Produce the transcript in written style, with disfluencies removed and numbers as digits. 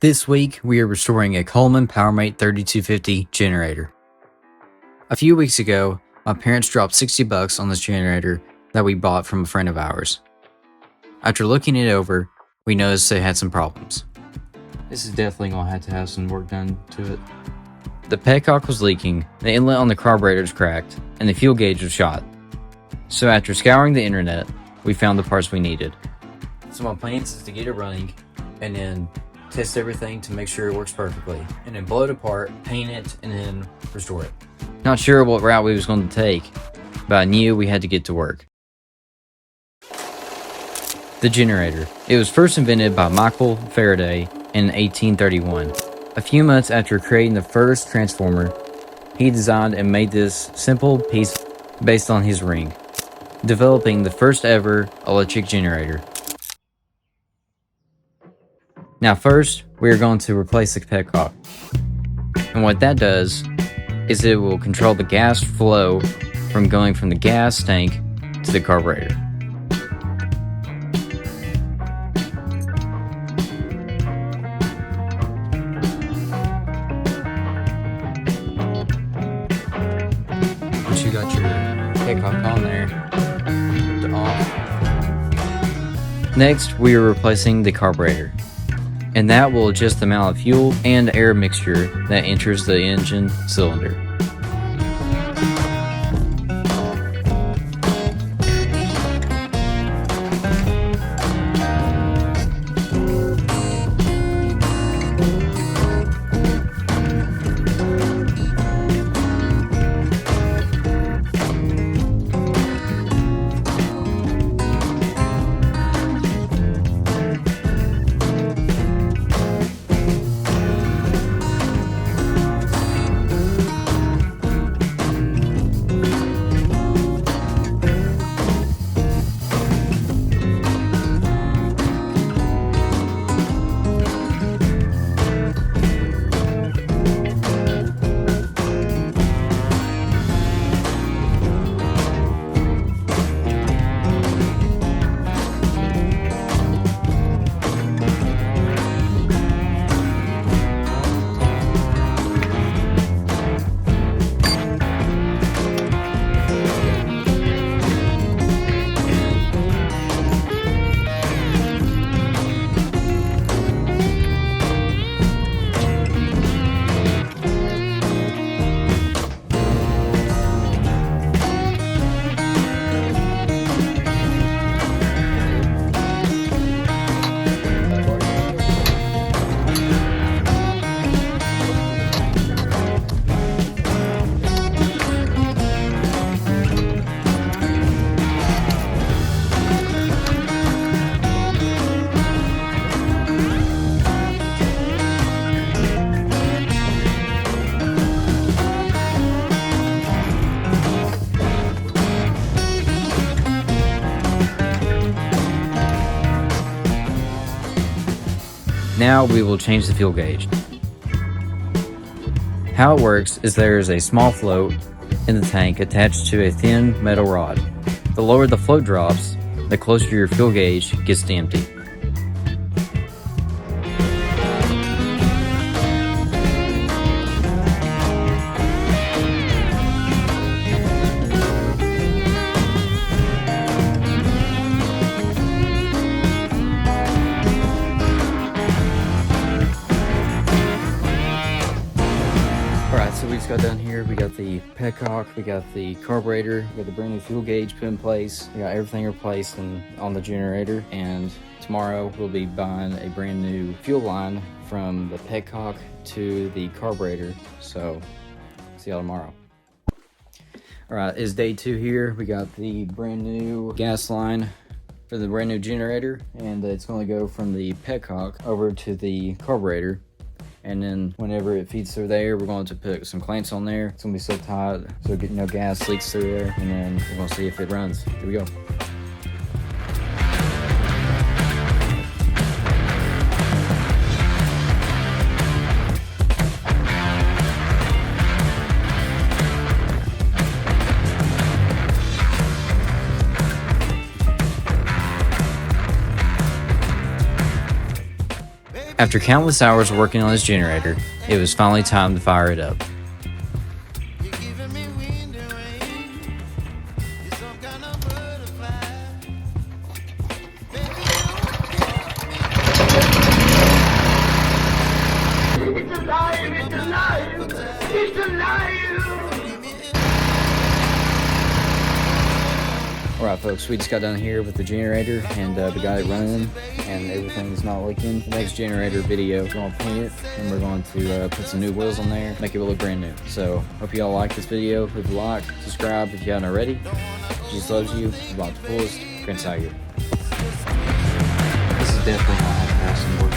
This week, we are restoring a Coleman Powermate 3250 generator. A few weeks ago, my parents dropped $60 on this generator that we bought from a friend of ours. After looking it over, we noticed it had some problems. This is definitely going to have some work done to it. The petcock was leaking, the inlet on the carburetor was cracked, and the fuel gauge was shot. So after scouring the internet, we found the parts we needed. So my plan is to get it running, and then test everything to make sure it works perfectly, and then blow it apart, paint it, and then restore it. Not sure what route we was going to take, but I knew we had to get to work. The generator. It was first invented by Michael Faraday in 1831. A few months after creating the first transformer, he designed and made this simple piece based on his ring, developing the first ever electric generator. Now first, we are going to replace the petcock. And what that does is it will control the gas flow from going from the gas tank to the carburetor. Once you got your petcock on there, put it off. Next, we are replacing the carburetor, and that will adjust the amount of fuel and air mixture that enters the engine cylinder. Now we will change the fuel gauge. How it works is there is a small float in the tank attached to a thin metal rod. The lower the float drops, the closer your fuel gauge gets to empty. Alright, so we just got done here. We got the petcock, we got the carburetor, we got the brand new fuel gauge put in place, we got everything replaced on the generator, and tomorrow we'll be buying a brand new fuel line from the petcock to the carburetor. So, see y'all tomorrow. Alright, it's day 2 here. We got the brand new gas line for the brand new generator, and it's going to go from the petcock over to the carburetor. And then whenever it feeds through there, we're going to put some clamps on there. It's going to be so tight so no gas leaks through there, and then we're going to see if it runs. Here we go. After countless hours working on his generator, it was finally time to fire it up. It's alive! It's alive! It's alive! Alright folks, we just got done here with the generator and we got it running and everything's not leaking. The next generator video, we're going to paint it and we're going to put some new wheels on there, make it look brand new. So, hope you all like this video. Leave a like, subscribe if you haven't already. Jesus loves you. You want the fullest. Krantz out here. This is definitely not how fast and work.